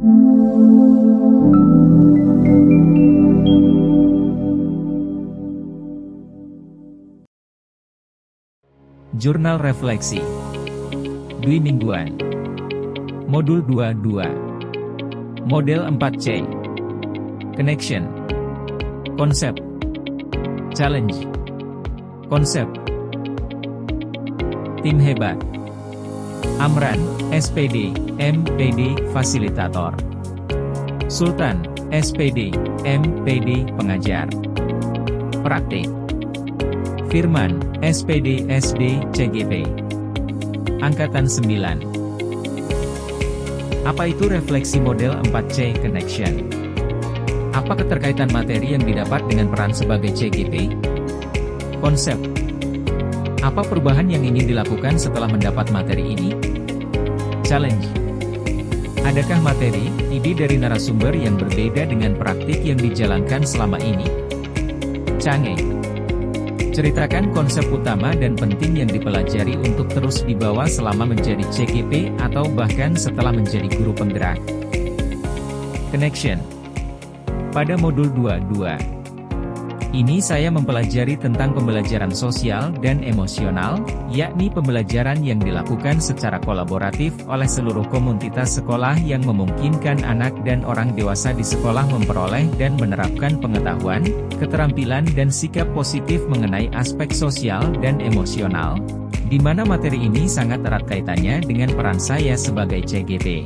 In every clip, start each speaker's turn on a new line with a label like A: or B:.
A: Jurnal Refleksi Dwi Mingguan Modul 22 Model 4C Connection Konsep Challenge Konsep Tim Hebat Amran, SPD, MPD, Fasilitator Sultan, SPD, MPD, Pengajar Praktik Firman, SPD, SD, CGP Angkatan 9 Apa itu refleksi model 4C Connection? Apa keterkaitan materi yang didapat dengan peran sebagai CGP? Konsep Apa perubahan yang ingin dilakukan setelah mendapat materi ini? Challenge Adakah materi, ide dari narasumber yang berbeda dengan praktik yang dijalankan selama ini? Canggih Ceritakan konsep utama dan penting yang dipelajari untuk terus dibawa selama menjadi CGP atau bahkan setelah menjadi guru penggerak. Connection Pada modul 22 ini saya mempelajari tentang pembelajaran sosial dan emosional, yakni pembelajaran yang dilakukan secara kolaboratif oleh seluruh komunitas sekolah yang memungkinkan anak dan orang dewasa di sekolah memperoleh dan menerapkan pengetahuan, keterampilan dan sikap positif mengenai aspek sosial dan emosional, di mana materi ini sangat erat kaitannya dengan peran saya sebagai CGP.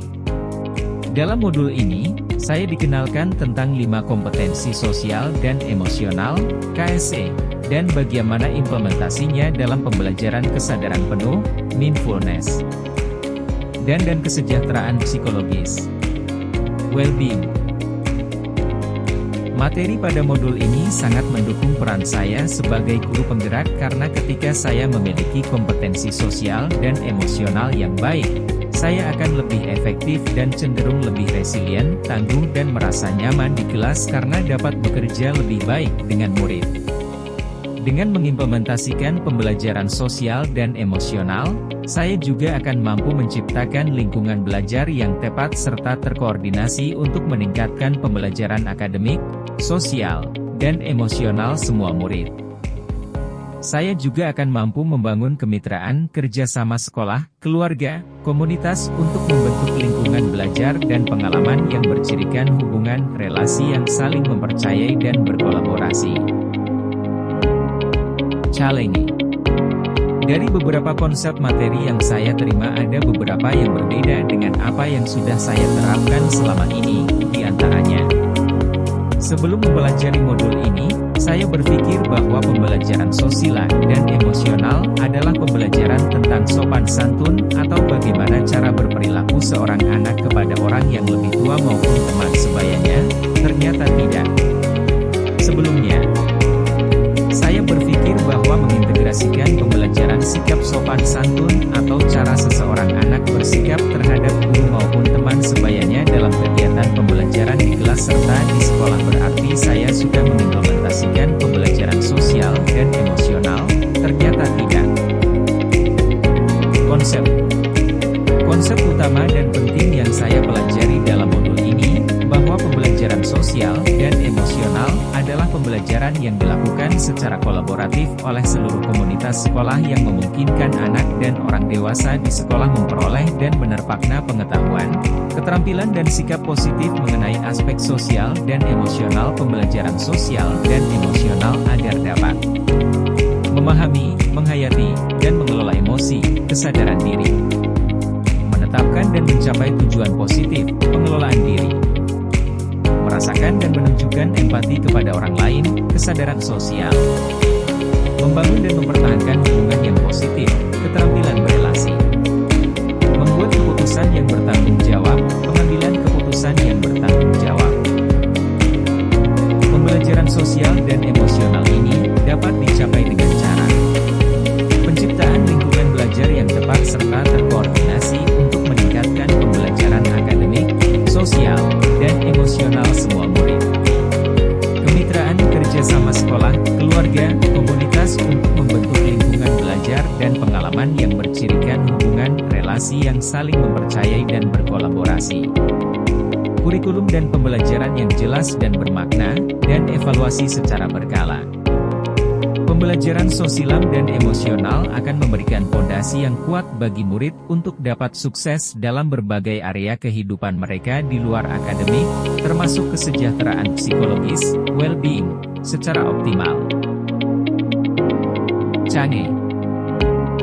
A: Dalam modul ini, saya dikenalkan tentang 5 kompetensi sosial dan emosional, KSE, dan bagaimana implementasinya dalam pembelajaran kesadaran penuh, mindfulness, dan kesejahteraan psikologis, well-being. Materi pada modul ini sangat mendukung peran saya sebagai guru penggerak karena ketika saya memiliki kompetensi sosial dan emosional yang baik, saya akan lebih efektif dan cenderung lebih resilient, tangguh dan merasa nyaman di kelas karena dapat bekerja lebih baik dengan murid. Dengan mengimplementasikan pembelajaran sosial dan emosional, saya juga akan mampu menciptakan lingkungan belajar yang tepat serta terkoordinasi untuk meningkatkan pembelajaran akademik, sosial, dan emosional semua murid. Saya juga akan mampu membangun kemitraan kerjasama sekolah, keluarga, komunitas untuk membentuk lingkungan belajar dan pengalaman yang bercirikan hubungan relasi yang saling mempercayai dan berkolaborasi. Challenge Dari beberapa konsep materi yang saya terima ada beberapa yang berbeda dengan apa yang sudah saya terapkan selama ini, di antaranya. Sebelum mempelajari modul ini, saya berpikir bahwa pembelajaran sosial dan emosional adalah pembelajaran tentang sopan santun atau bagaimana cara berperilaku seorang anak kepada orang yang lebih tua maupun teman sebayanya. Ternyata tidak. Sebelumnya, saya berpikir bahwa mengintegrasikan pembelajaran sikap sopan santun atau cara seseorang anak bersikap terhadap guru maupun teman sebayanya dalam kegiatan pembelajaran di kelas serta di sekolah berarti saya sudah mengimplementasikan pembelajaran sosial dan emosional. Ternyata tidak. Konsep utama dan penting yang saya pelajari dalam modul ini, bahwa pembelajaran sosial dan emosional adalah pembelajaran yang dilakukan secara kolaboratif oleh seluruh komunitas sekolah yang memungkinkan anak dan orang dewasa di sekolah memperoleh dan menerapkan pengetahuan, keterampilan dan sikap positif mengenai aspek sosial dan emosional pembelajaran sosial dan emosional agar dapat memahami, menghayati, dan mengelola emosi, kesadaran diri, menetapkan dan mencapai tujuan positif, pengelolaan diri, merasakan dan menunjukkan empati kepada orang lain, kesadaran sosial, membangun dan mempertahankan hubungan yang positif, keterampilan berelasi, membuat keputusan yang bertanggung jawab, pengambilan keputusan yang bertanggung jawab. Pembelajaran sosial dan emosional ini dapat dicapai dengan cara penciptaan lingkungan belajar yang tepat serta terkoordinasi untuk meningkatkan pembelajaran akademik, sosial, dan emosional semua murid. Kemitraan kerjasama sekolah, keluarga, komunitas untuk membentuk lingkungan belajar dan pengalaman yang bercirikan hubungan relasi yang saling mempercayai dan berkolaborasi. kurikulum dan pembelajaran yang jelas dan bermakna, dan evaluasi secara berkala. Pembelajaran sosial dan emosional akan memberikan fondasi yang kuat bagi murid untuk dapat sukses dalam berbagai area kehidupan mereka di luar akademik, termasuk kesejahteraan psikologis, well-being, secara optimal. Canggih.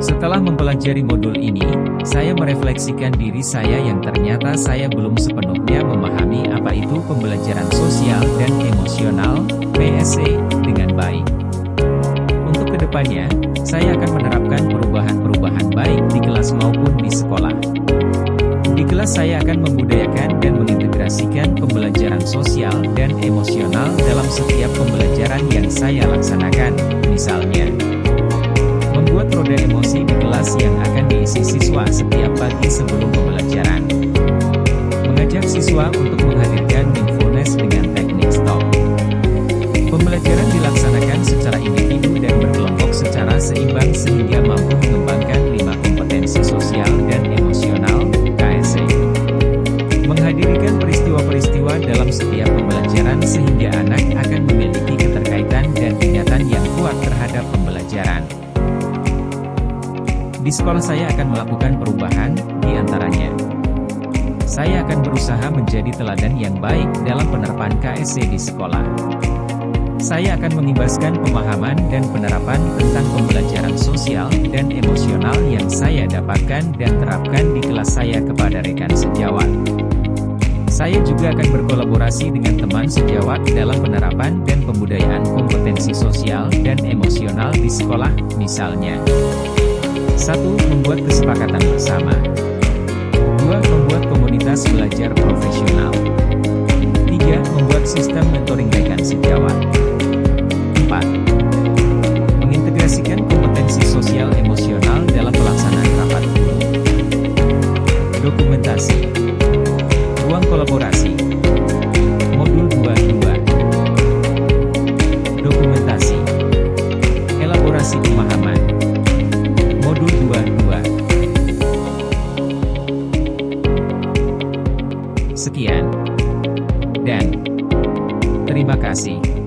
A: Setelah mempelajari modul ini, saya merefleksikan diri saya yang ternyata saya belum sepenuhnya memahami apa itu pembelajaran sosial dan emosional, PSE, dengan baik. Untuk kedepannya, saya akan menerapkan perubahan-perubahan baik di kelas maupun di sekolah. Di kelas saya akan membudayakan dan mengintegrasikan pembelajaran sosial dan emosional dalam setiap pembelajaran yang saya laksanakan, misalnya membuat roda emosi di kelas yang akan diisi siswa setiap pagi sebelum pembelajaran. Mengajak siswa untuk menghadirkan mindfulness dengan teknik stop. Pembelajaran dilaksanakan secara individu dan berkelompok secara seimbang sehingga mampu mengembangkan 5 kompetensi sosial dan emosional, KSE. Menghadirkan peristiwa-peristiwa dalam setiap pembelajaran sehingga anak akan memiliki keterkaitan dan ingatan yang kuat terhadap pembelajaran. Di sekolah saya akan melakukan perubahan, di antaranya. Saya akan berusaha menjadi teladan yang baik dalam penerapan KSE di sekolah. Saya akan mengimbaskan pemahaman dan penerapan tentang pembelajaran sosial dan emosional yang saya dapatkan dan terapkan di kelas saya kepada rekan sejawat. Saya juga akan berkolaborasi dengan teman sejawat dalam penerapan dan pembudayaan kompetensi sosial dan emosional di sekolah, misalnya 1. Membuat kesepakatan bersama. 2. Membuat komunitas belajar profesional. 3. Membuat sistem mentoring rekan sejawat. 4. Mengintegrasikan kompetensi sosial emosional dalam pelaksanaan rapat guru. Dokumentasi. Ruang kolaborasi. Modul 22. Dokumentasi. Elaborasi pemahaman. Modul 22. Sekian. Dan terima kasih.